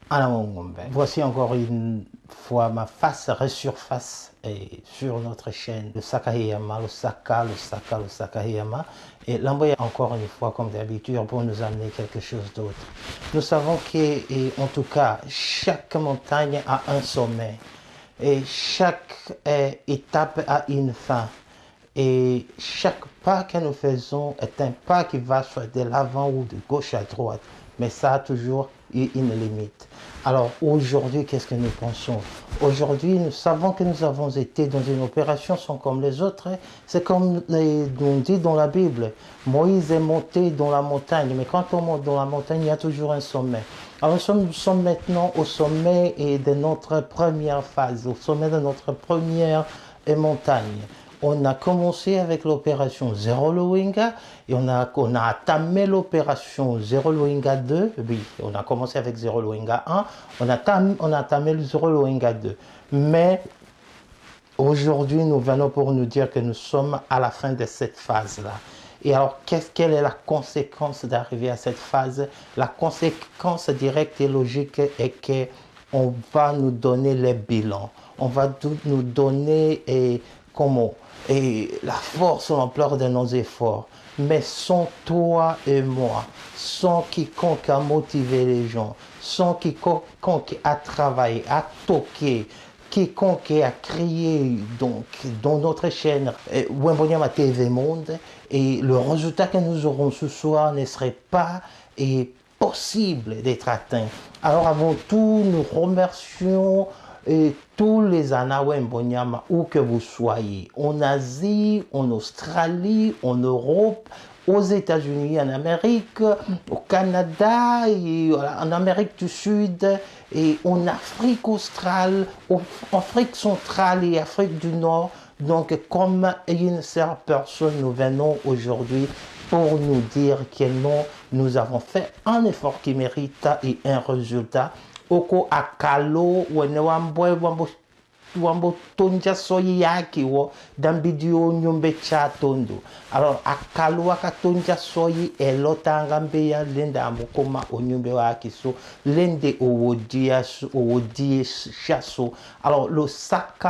Alors, voici encore une fois ma face resurface sur notre chaîne, le Sakahiyama, le Sakahiyama. Et l'envoyer encore une fois, comme d'habitude, pour nous amener quelque chose d'autre. Nous savons que, en tout cas, chaque montagne a un sommet et chaque étape a une fin. Et chaque pas que nous faisons est un pas qui va soit de l'avant ou de gauche à droite. Mais ça a toujours eu une limite. Alors aujourd'hui, qu'est-ce que nous pensons? Aujourd'hui, nous savons que nous avons été dans une opération sans comme les autres. C'est comme on dit dans la Bible. Moïse est monté dans la montagne. Mais quand on monte dans la montagne, il y a toujours un sommet. Alors nous sommes maintenant au sommet de notre première phase, au sommet de notre première montagne. On a commencé avec l'opération Zero Lowinga et on a entamé l'opération Zero Lowinga 2. Oui, on a commencé avec Zero Lowinga 1, on a entamé le Zero Lowinga 2. Mais aujourd'hui, nous venons pour nous dire que nous sommes à la fin de cette phase-là. Et alors, quelle est la conséquence d'arriver à cette phase? La conséquence directe et logique est qu'on va nous donner les bilans. On va nous donner comment la force, l'ampleur de nos efforts. Mais sans toi et moi, sans quiconque a motivé les gens, sans quiconque a travaillé, a toqué, quiconque a crié donc dans notre chaîne Wembonyama TV Monde, et le résultat que nous aurons ce soir ne serait pas possible d'être atteint. Alors avant tout, nous remercions tous les Anawa Mbonyama, où que vous soyez, en Asie, en Australie, en Europe, aux États-Unis, en Amérique, au Canada, et en Amérique du Sud, et en Afrique australe, en Afrique centrale et Afrique du Nord. Donc, comme une seule personne, nous venons aujourd'hui pour nous dire que non, nous avons fait un effort qui mérite et un résultat. Oko akalo wene wambo tonja soyi yaki wo dambidio nyumbe cha tondo. Alors akalo akatonja soyi elotanga mbeya lenda amukoma onyumbe waki so lende owodie chasso. Alors le sac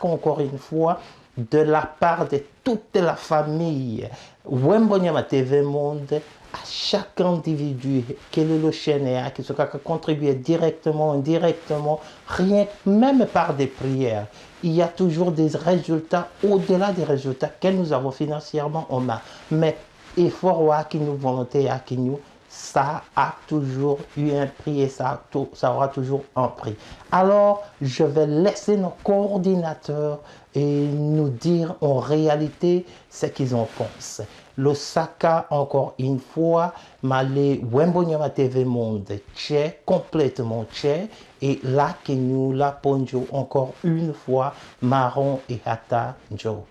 encore une fois de la part de toute la famille Wembonyama TV Monde, à chaque individu, quel est le chaîne, qui se contribue directement, indirectement, rien, même par des prières. Il y a toujours des résultats au-delà des résultats que nous avons financièrement en main. Mais effort qui nous volonté qui nous, ça a toujours eu un prix et ça aura toujours un prix. Alors, je vais laisser nos coordinateurs et nous dire en réalité ce qu'ils en pensent. L'Osaka, encore une fois, Malé Wembonyama TV Monde, tché, complètement tché, et là que nous la ponjo encore une fois, Marron et Hata Joe.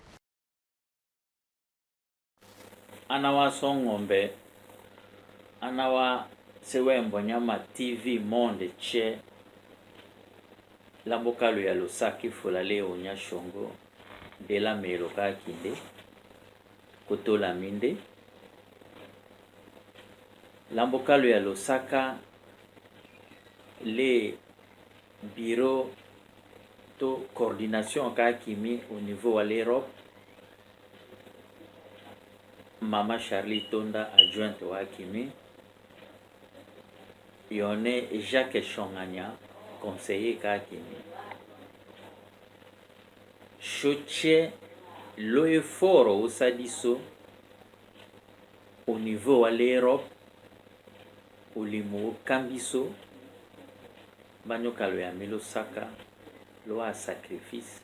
Anawa Songombe, Anawa Sewembonyama TV Monde tché, Lambokalo ya Losaki Folale Onya Shongo, Dela Meloka Kinde, Kotola Minde, Lambokalo ya Losaka, les bureaux de coordination Kakimi au niveau de l'Europe, Mama Charlie Tonda, adjointe au Hakimi, Yone Jacques Chonganya, conseiller Kakimi. Choche l'effort au Sadiso au niveau de l'Europe, au Limo Kambiso, Banyokalo ya Milosaka, lo a sacrifice,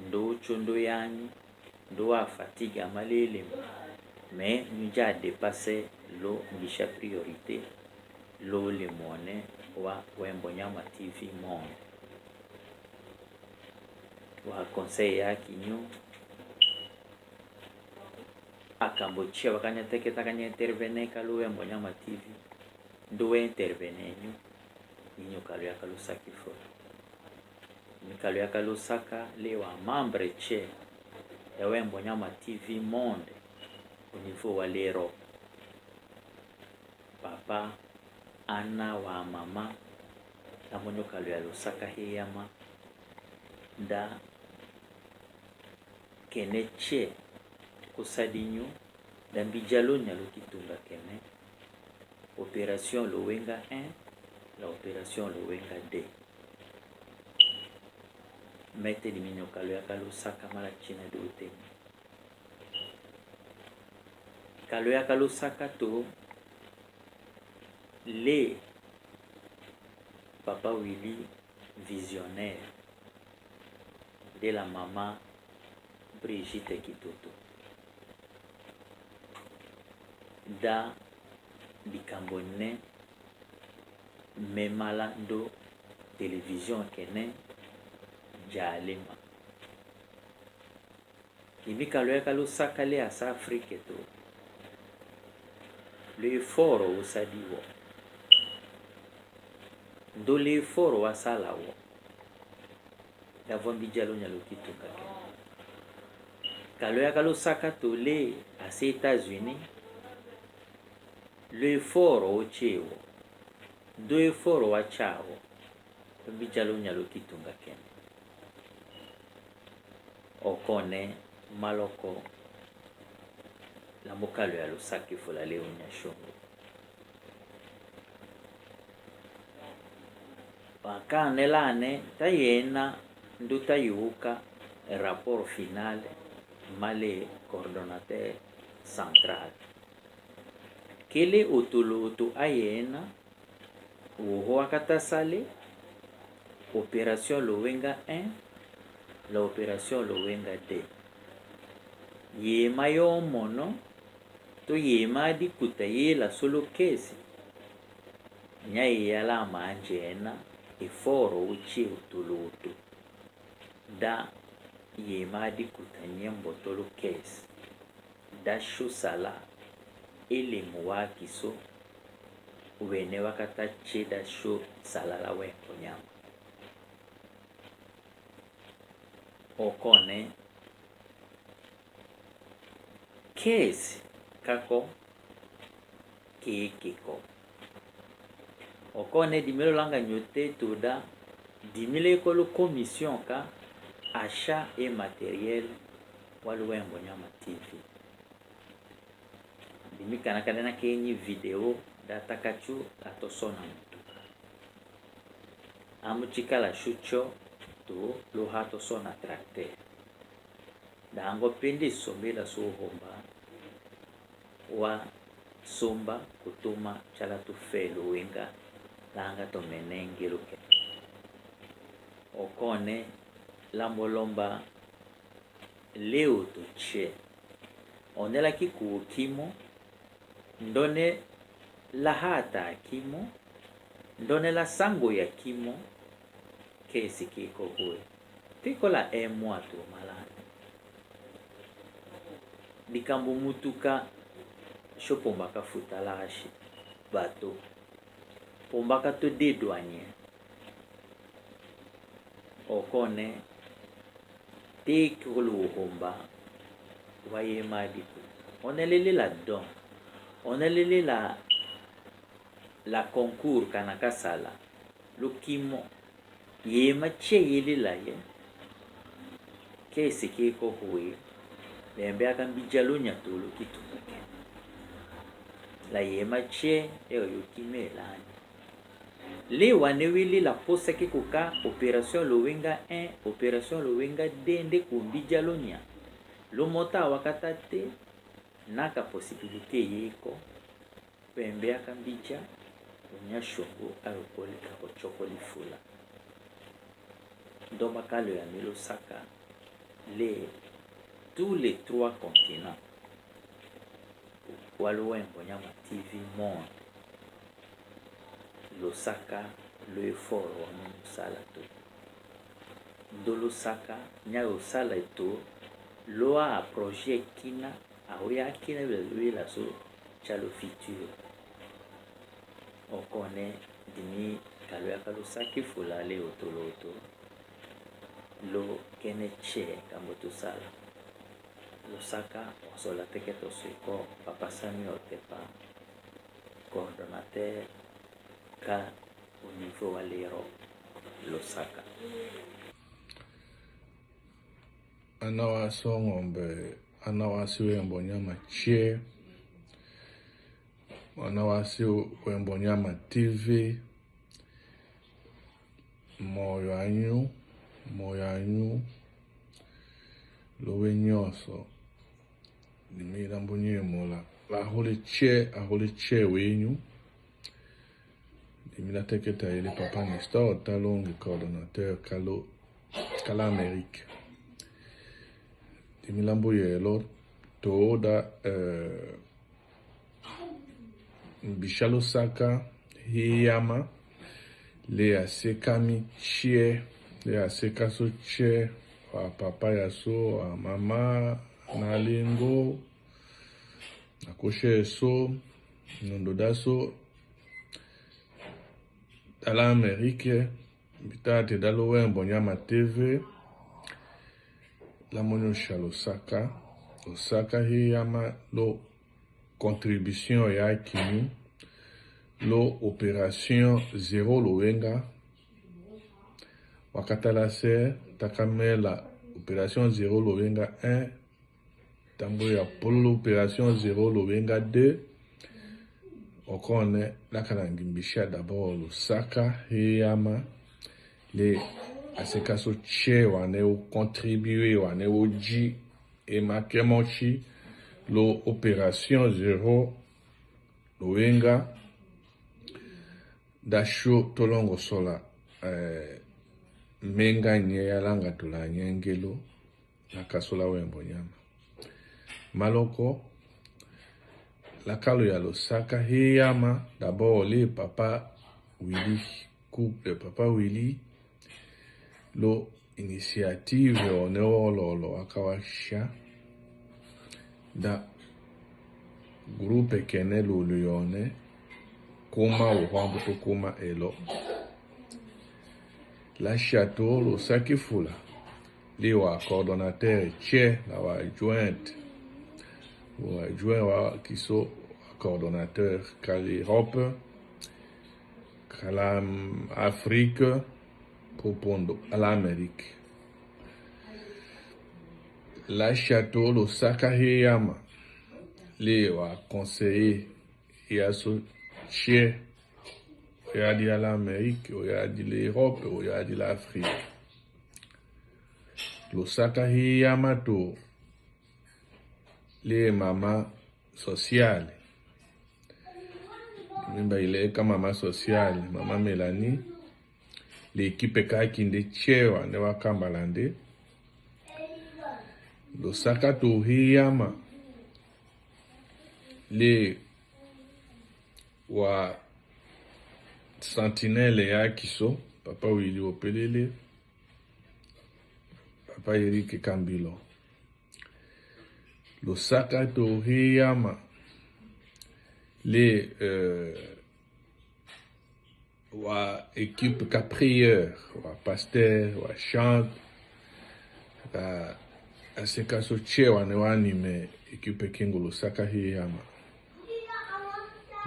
ndo chondo yani, ndo a fatigue à malele. Mais nous avons dépassé l'eau de priorité, l'eau le monnaie, wa Wembonyama TV Monde. Wa conseil ya kinyo, akambochia wakanya teke takanya intervenir kalu Wembonyama TV, ndo intervenir ninyo kalu ya kalu sakifo. Mikalo ya Kalosaka lewa membre che ya Wembonyama TV Monde au niveau de l'Europe. Papa ana wa mama la monyo kalu ya lusaka heyama da kene che kusadinyo da mbijalo nyalo kitunga kene opération Lowenga 1 la opération Lowenga 2 mete liminyo kalu ya lusaka mala china de uteni kalu ya lusaka to le Papa Willy visionnaire de la maman Brigitte Kitoto da bikambone memala ndo télévision kene jalema imika loyaka lusaka le asa Afrique to le foro usadiwo ndo le foro wasalawo davombi jalo nyalo kitunga ke kaloyaka lusaka to le asa États-Unis le foro ochewo ndo foro wachawo mbijalo nyalo kitunga ke okone maloko la mokalo ya lusaka fola leo nyashongo wakanelane tayena nduta yuka rapport final male coordonnateur central kele otoloto ayena uho akatasale opération Lowenga 1 la opération Lowenga 2 yema yo mono to yema di kuta la solo kesi nyai yala manjena iforo uchi utulutu da yema di kuta nyembo tolo kesi da shusala ile muwakiso wene wakata cheda shu salala weko nyama okone kesi kako kikiko okone dimelo langa nyote tuda dimile kolo commission ka achat et matériel waluwembo nyama TV dimika nakadana kenyi video data kachu atosona mutuka amuchika la shucho to lo hato sona tracteur dango pende sombela sohomba wa somba kutuma chala tu felo wenga langa to menenge luke okone lambolomba leo to che onela kiku kimo ndone la hata kimo ndone la sango ya kimo kesi kiko huwe tiko la emwa tu malani dikambu mutuka shopombaka futalashi bato pombaka to dédouanier okone tekolo homba waye madiku onelele la don onelele la concours kanaka sala lukimo yema cheyele la ye kesi kiko huwe lembe akambijalo nyatolo kitunga la yema che yokimelani le wanewili la posa kikuka opération Lowenga 1 opération Lowenga 2 nde kumbijalo nya lomota wakatate naka possibilité yiko pembe akambija onyashongo alokole kako chokoli fula ndo makalo ya Lusaka tous les 3 continents waluwembo nyama TV monde Lusaka le fort wa musala to ndo Lusaka nyayo sala to loa projet kina aoya kina la so chalo futur okone dimi kalo ya Lusaka fula le otoloto lo kene che kamboto sala Lusaka osola teketo suiko papa Samuel Tepa coordonnateur ka unifo wa lero Lusaka. Anawaso ng'ombe, anawasi wembo nyama chie, anawasi wembo nyama TV, moyo anyu, lowe nyoso, nimira mbunye mola, ahole che wenyu, nimira teketa ele papa Nestor, talongi coordonnateur Kala Amérique. Dimilambo yelo toda Mbisha Lusaka hiyama le asekami chie le aseka so chie wa papa yaso wa mama na lingo na koshe so nondoda so ala Amerike bitate dalo wembo nyama TV la monosha Lusaka hiyama lo contribution ya kinu lo opération zéro lowenga wakatala se takamela opération zéro lowenga 1 tambo ya polo opération zéro lowenga 2 okone lakalangimbisha d'abord Lusaka hiyama le aseka so che wane o contribuer wane o ji e makemochi lo opération zéro lowenga dasho tolongo sola menga nye yalanga tula nyengelo na kasola wembo nyama maloko la kalo ya Lusaka hiyama d'abord le papa Willy couple papa Willy lo initiative oneololo akawasha da groupe kene luluyone kuma uhwambu tukuma elo la chateau Lusaka fula liwa coordonnateur che la wa adjointe wa kiso coordonnateur kali Europe kala Afrique propondo à l'Amérique. La château Lusaka hiyama le wa conseiller yaso che ya di à l'Amérique ou ya di l'Europe ou ya di l'Afrique. Lusaka hiyama to le mama sociale. Mimba ile kama mama sociale, mama Melanie l'équipe kakinde chewa ne wakambalande Lusaka to hiyama le wa sentinelle ya kiso papa Willy Opelele papa Eric Kambilo Lusaka to hiyama le wa équipe ka prière wa pasteur wa chante aseka so che wane wanime équipe kingo Lusaka hiyama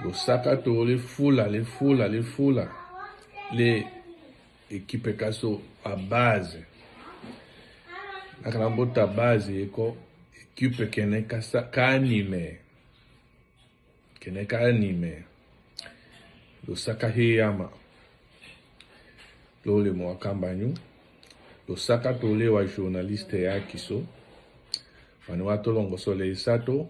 Lusaka to le fula le équipe kaso a base akalambota base eko équipe kene ka anime Lusaka hiyama lole mwakambanyu Lusaka tole wa journaliste ya kiso wani watolongo sole isato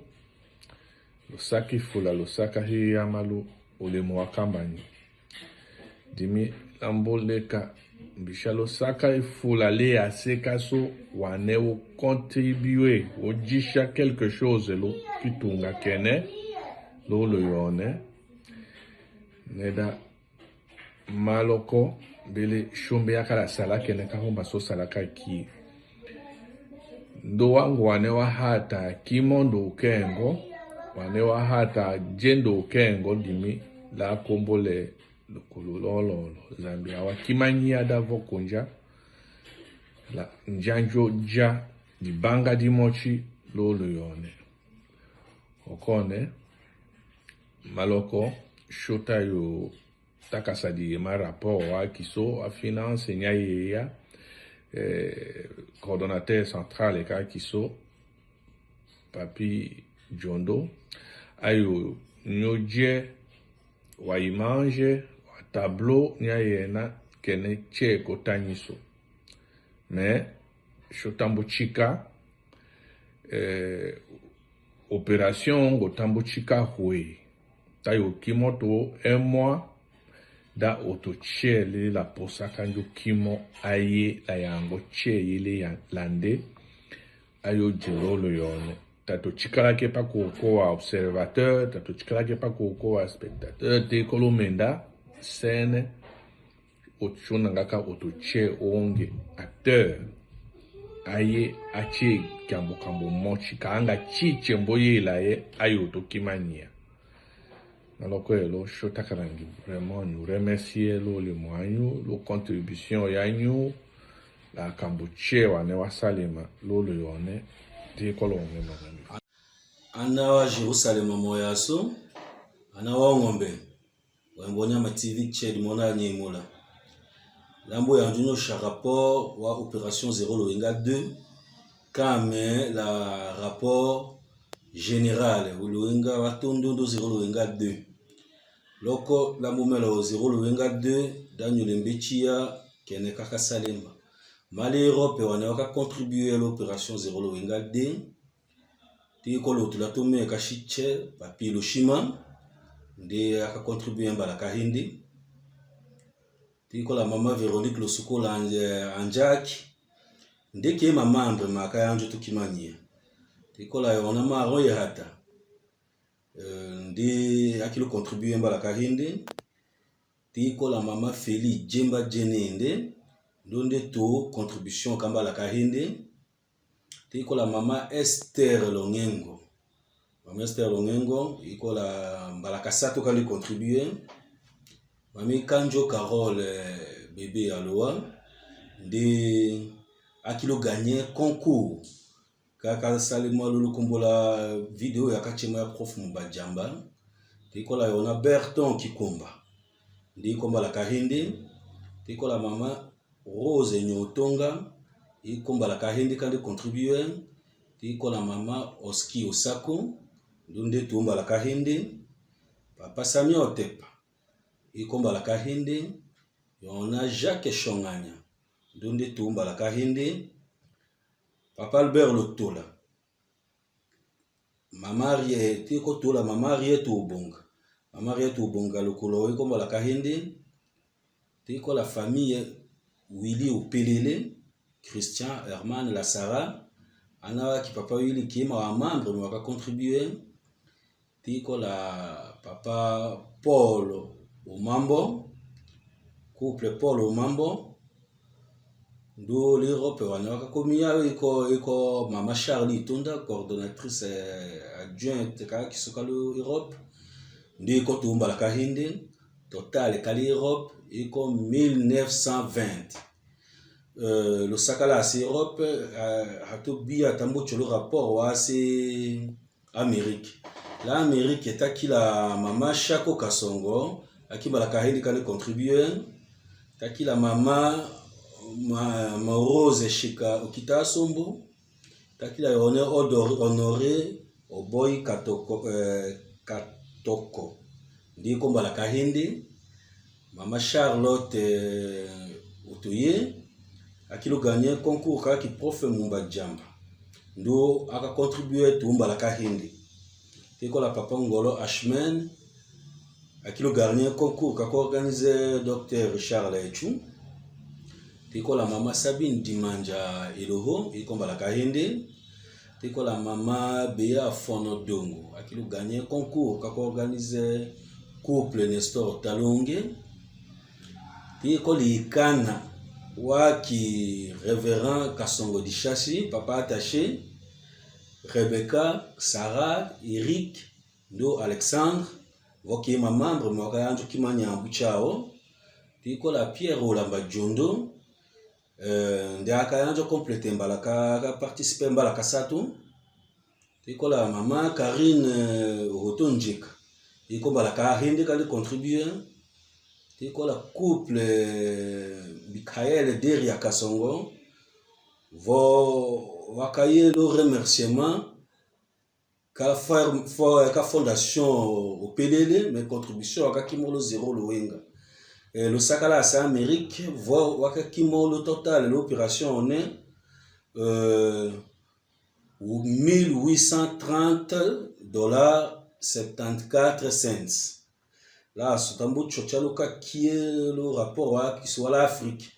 Lusaka fula Lusaka hiyama lo ole mwakambanyu dimi lamboleka Mbisha Lusaka fula le aseka so wane o contribuer o jisha quelque chose lo kitunga kene lo yone neda maloko bele shombe yakala sala kene kahomba so sala ki ndo wangu wane wa hata kimondo ukengo wane wa hata jendo ukengo dimi la kombole lukululolo Zambia wa kimanyia davo konja la njanjo ja di banga di mochi lolo yone okone maloko shota yo takasadi ma rapport wa kiso a finance nyaye ya coordonnateur central ka kiso papi Jondo ayo nyoje wa image wa tableau nyaye na kene che kotanyiso mais shotambo chika opération gotambo chika hui tayo kimoto un mois da otochele la posaka njo kimo aye la yango chele ya lande ayo jirolo yone tato chikala ke pa ko observateur tato chikala ke pa ko spectateur te kolomenda scène ochona ngaka otoche onge acteur aye ache kambo mochi kanga chiche mboye la ye ayo to kimania alors que lo shota karangi vraiment nous remercier le moyen le contribution ya ñu la kambuche wa ne wasalema lo yone te kolonge magani ana wa Jerusalem moyaso ana wa ngombe wembonya ma TV ched mona nyemula lambo ya nduno cha rapport wa opération 0 loinga 2 kame la rapport général loinga wa tondo 0 loinga 2 loko lambo melo 0 loinga 2 danyo lembechia kene kaka salemba mali Europe wana waka contribuer à l'opération 0 loinga 2 tiko lo tulatome kashiche papi Hiroshima nde aka contribuer mbala kahindi tiko la mama Véronique Losukola anjaki ndeke ma membre maka yanjo tukimania tiko la yona maro ya hata ndi akilo contribuer mbala kahindi tiko la mama Feli Jemba Jenende ndonde to contribution kamba la kahindi tiko la mama Esther Longengo. Mama Esther Longengo, iko la mbalaka sato kali contribuer. Mami Kanjo Carole bébé aloa de akilo gagné concours. Kaka salimo lulu kumbola vidéo ya kachema ya prof Mbajamba. Tiko la yona Berton Kikumba. Ndiko mbala kahindi. Tiko la mama Rose Nyotonga. Ikomba la kahindi kandi contribuer tiko la mama Oski Osako ndunde tumba la kahindi papa Samia Otepa ikomba la kahindi yona Jacques Shonganya ndunde tumba la kahindi papa Albert Lotola mama rie tiko tola mama rie tu ubonga lokolo ikomba la kahindi tiko la famille Willy Opelele Christian Herman la Sarah ana ki papa yuli ki ma membre mo ka contribuer tiko la papa Paul Omambo couple Paul Omambo ndo l'Europe wana ka komia iko mama Charlie Tunda coordonnatrice adjointe ka ki sokalo Europe ndiko tumba la kahindi total kali Europe iko 1920 le sakala à Europe a tout bien tambo le rapport wa c'est Amérique l'Amérique est qui la mama Chako Kasongo akiba la kahindi kali contribuer taki la mama ma Rose Shika Okita Sombo taki la honoré Oboy Katoko ndi komba la kahindi mama Charlotte Otoye akilo gagné concours kaki prof Mbajamba ndo aka contribuer tumba la kahindi tiko la papa Ngolo Ashman akilo gagné concours kako organiser docteur Richard Lechu tiko la mama Sabine Dimanja Eloho ikomba la kahindi tiko la mama Bea Fonodongo akilo gagné concours kako organiser couple Nestor Talonge tiko likana waki révérend Kasongo Dishasi papa attaché Rebecca Sarah Eric ndo Alexandre voki ma membre moka yanjo kimanya buchao tiko la Pierre Olamba Jondo ndi akayanjo compléter mbalaka participer mbalaka sato tiko la mama Karine Rotonjika iko mbalaka hindi kali contribuer tiko la couple Michael Deri ya Kasongo vo wakaye le remerciement ka fondation au PDL mais contribution wakakimolo 0 lowenga le sakala à Amérique vo wakakimolo total l'opération on est 1830 dollars 74 cents. Là, c'est un bout de qui est le rapport qui soit l'Afrique.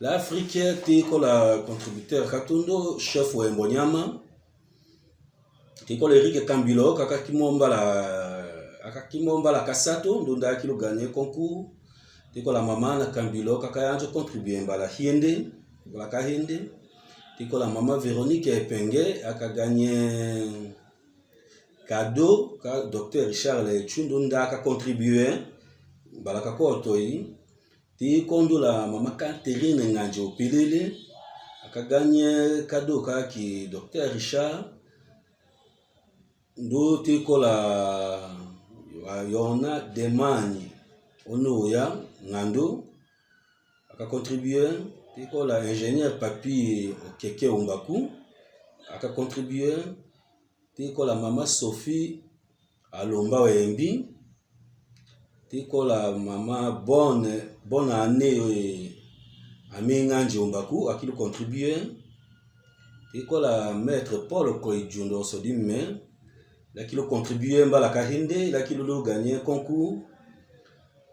L'Afrique est le contributeur Katundo, chef ou Mbonyama. T'es le Eric Kambilo, Kakimomba la Kassato, Donda qui le gagne concours. T'es la maman Kambilo, Kakayanjo contribué à la Hiende, la Kahende. T'es la maman Véronique Penge, a gagné cadeau, docteur Richard Chundunda a contribué. Balaka Kotoi. T'es kondo la maman Catherine Nganjo Pilele, a gagné cadeau qui docteur Richard. Do t'es la Yona Demani, Onoya Ngando, a contribué. La ingénieur Papi Keke Ombaku a contribué. La maman Sophie Alomba Wembi. La maman bonne année Aminganji Ombaku a qui contribué. La maître Paul Koidjundo Sodime a qui contribué la Kahinde, a qui le gagné concours.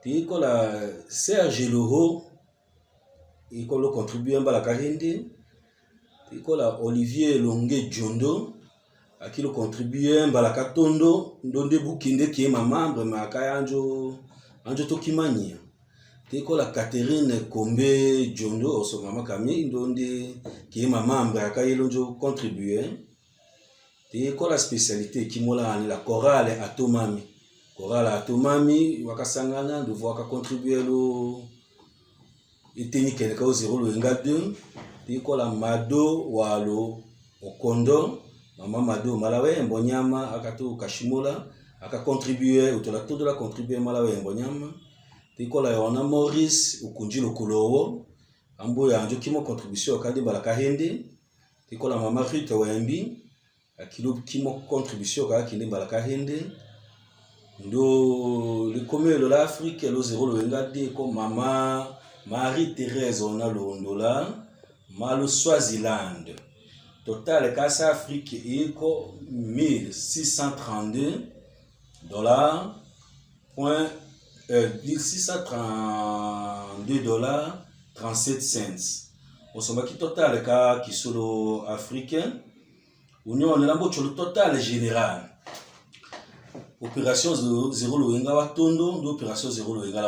La Serge Loho il a contribué à la Kahinde. Il a Olivier Longue Djondo à qui il a contribué à la Katondo. Donde Bukinde qui est ma membre, ma Kayanjo Tokimani. Il a Catherine Kombe Djondo, son maman Camille, qui est ma membre, à qui il a contribué. Il a la spécialité qui est la chorale Atomami. Chorale Atomami, Wakasangana, de voir contribuer et technique est le 0 le 2 tiko la mado walo okondo mama mado malawe mbonyama akato kashimola aka contribuer autolato de la contribuer malawe mbonyama tiko la yona Maurice ukunjilo kulowo ambo ya njo kimo contribution akadi balaka hende tiko la mama Rita Wembi akilo kimo contribution akadi balaka hende ndo le commerce de l'Afrique le 0 le 2 ko mama Marie-Thérèse Onalondola, Malo Swaziland. Total Casa Afrique Eco 1632 dollars. 1632 dollars 37 cents. On s'en va qui total cas qui solo africain. Union on a le total général. Opération 0 Lowenga Watondo, opération 0 Lowenga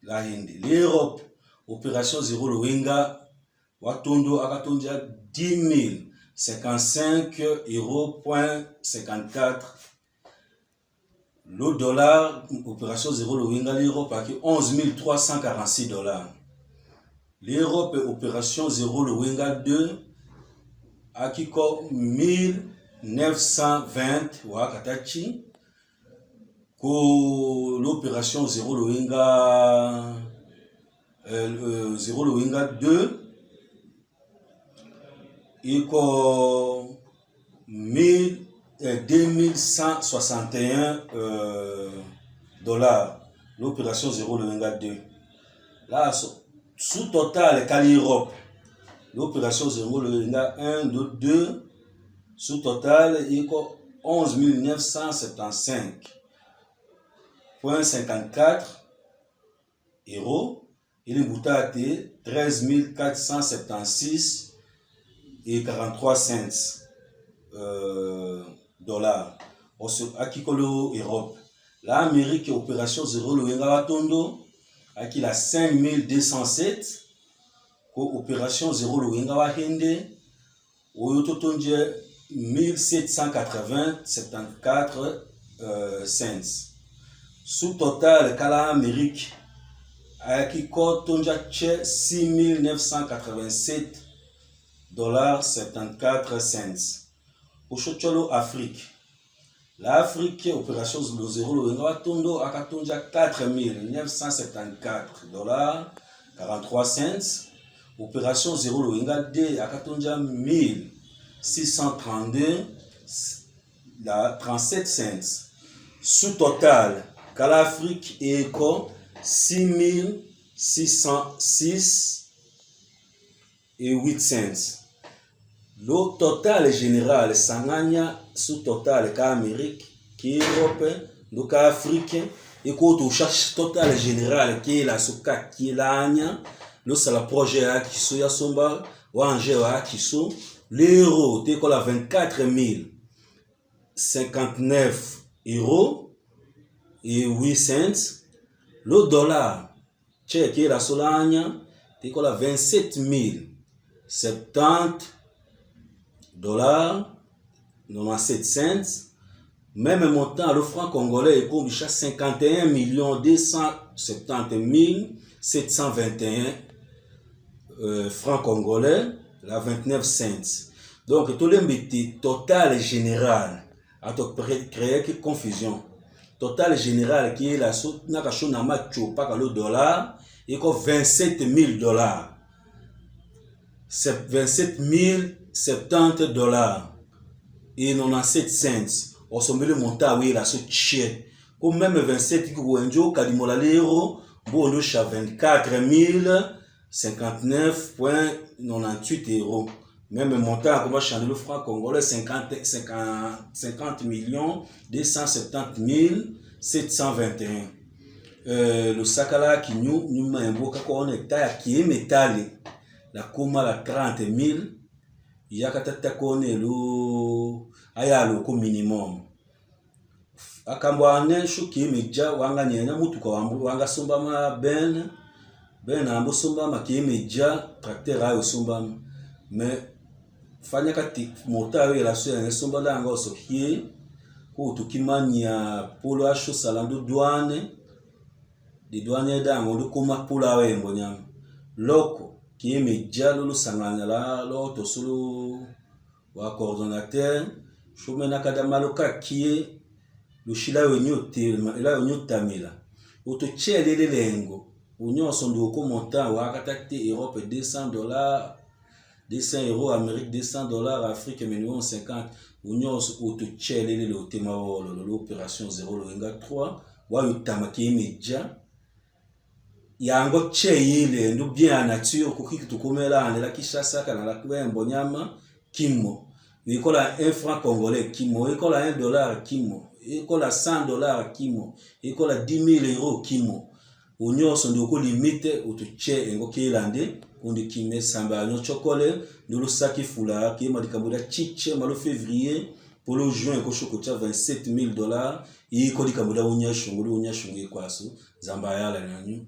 la Hindi. L'Europe. Opération 0 Lowenga Watondo Akatondia 10 055 €.54. Le dollar, opération 0 Lowenga, l'Europe a 11 346 $. L'Europe, opération 0 Lowenga 2 a 1920 Wakatachi. L'opération 0 Lowenga 0 Lowenga 2 et 2161 $. L'opération 0 Lowenga 2. Là, sous total, l'Europe. L'opération 0 Lowenga 1, 2, sous total, il y a 11 975,54 €. Il est bouté 13 476,43 cents $. Akikolo Europe. L'Amérique, opération 0 Lowenga Watondo, qui la 5207. Opération 0 Lowenga Wahende, Oyototonje 1780,74 cents. Sous total, Kala Amérique, qui Tonja 6 987,74 $. Au Chocholo Afrique, L'Afrique, opération zéro lowenga watondo akatonja 4 974 $ 43 cents. Opération zéro lowenga D akatonja 1632 37 cents. Sous total, qu'à l'Afrique et 6606 et 8 cents. Le total général, Sanganya, sous total, qu'Amérique, qu'Europe, donc Afrique, et qu'on cherche total général, qui est la Soka, qui est l'Anya, le c'est le projet à Kiso, Yasomba, ou Angers à Kiso, l'euro, t'es qu'on a 24 059 € et 8 cents. Le dollar, qui est la Solanya, t'es qu'on a 27 070 $ 97 cents. Même montant, le franc congolais est comme 51 270 721 francs congolais, la 29 cents. Donc, tout le monde total général, à créer une confusion. Total général qui est la soute, n'a pas le dollar, et comme 27 000 $. 27 070 $ et 97 cents. On se met le montant, oui, la soute chie. Comme même 27 000 kadimola l'euro, bon, le chat 24 059,98 €. Même montant, comme changer le franc congolais, 50 270 721. Le sakala qui nous m'a invoqué qu'on est taille qui est métallique. La Koma la 30 000, il y a katata kone lo aya lo ko minimum. Akambwane shuki meja wanga nyenya mutu kwa wanga somba ma ben ambo somba ma ki meja tracteur ayo somba mais fanya kati mota yo la so ya somba la ngo so hie ko tukimanya polo asho salando douane de douane da ngo ko ma polo ayo mbonyam loko qui est média le sangana l'autre solo wa coordonnateur chomena kadamaloka qui est le chila wenyote la wenyotamila auto chele lengo union son de commentaire wa katakte Europe 200 $, 200 €, Amérique 200 $, Afrique minimum 50 union auto chele le tema l'opération 0 loinga 3 wa yotamaki média yango cheyile ndu bien nature kuki tukomela andela kishasa kana la kwembo nyama kimo ikola 1 franc congolais kimo ikola 1 $ kimo ikola 100 $ kimo ikola 10 000 € kimo onyoso ndiko limite utuche engo kilande kundi kime samba nyo chokole ndulu saki fula ki madikambuda chiche malo février pour le juin ko chokocha 27 000 $ iko dikambuda unyashunguli kwaso zamba yala nanyu.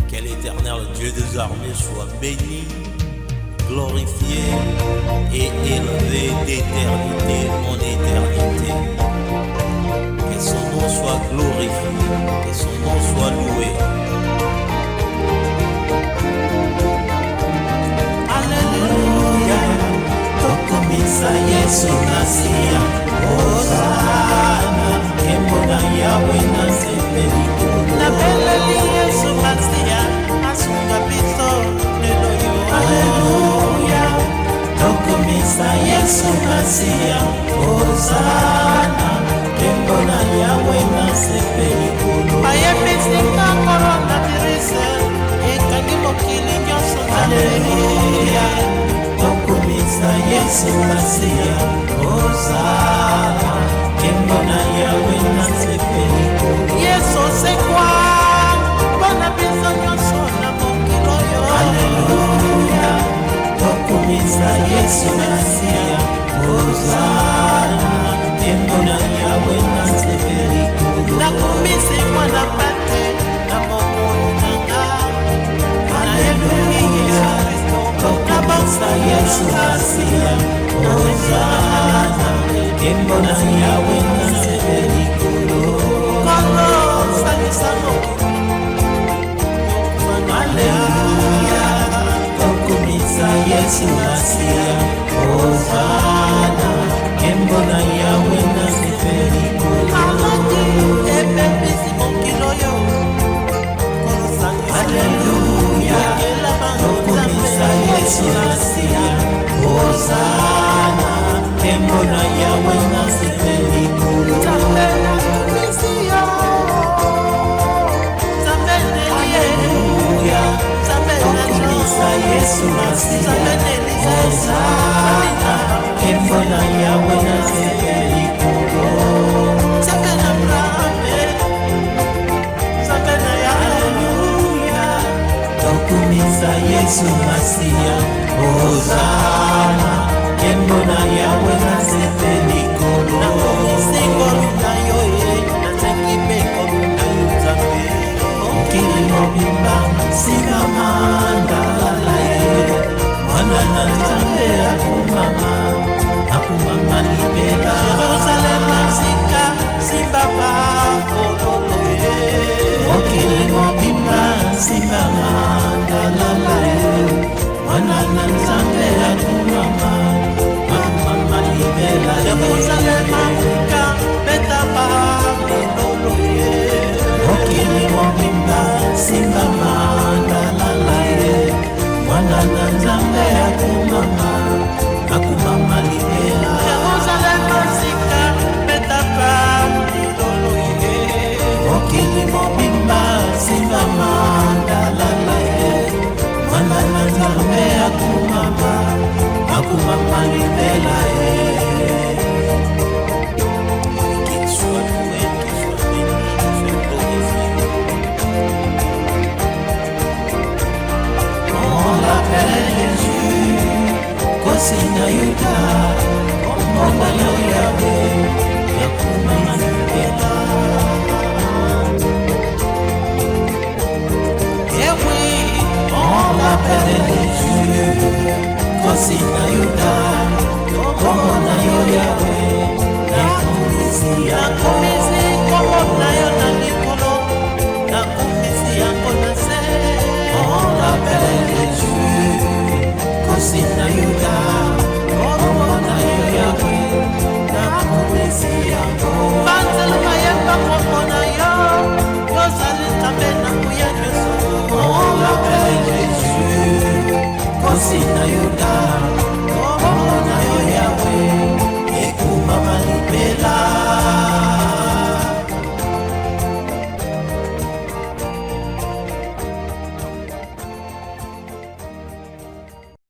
Que l'Éternel Dieu des armées soit béni, glorifié et élevé d'éternité en éternité. Que son nom soit glorifié, que son nom soit loué. Alléluia, tokomisa Yesu Nasia. Hosanna, Kemona Yahweh na sepeliku. Na beleli Yesu Masia, asunga pito lelo yo. Alleluia, tokomisa Yesu Masia. Hosanna, Kemona Yahweh na sepeliku. Ayepesika korona dirise, ekani mokili nyoso. Alleluia, tokomisa Yesu Masia. Hosanna, Kembona Yahweh na sepeliku. Yesu c'est quoi? Bona besoin sona mokilo yo. Alléluia, tokomisa Yesu Masia. Hosanna, Kembona Yahweh na sepeliku. Nakomisi mwana pate na mokolo nanga. Alléluia, tokomisa Yesu Masia. Hosanna, Kembona Yahweh na sepeliku. Kono salisano. Alleluia, tokomisa Yesu Yesu Masia Hosana Kembona yawe na sepeli kono na komisi kono na yoye na tekipe kono na yuzabe Okili mobimba singa mandala ye Wana na nzambe akumama libela Jerusalem sika simbaba kololo ye Okili mobimba singa mandala ye Wana na nzambe akumama libela Jerusalem sika betaba kololo ye Okili mobimba singa mandala ye Wana na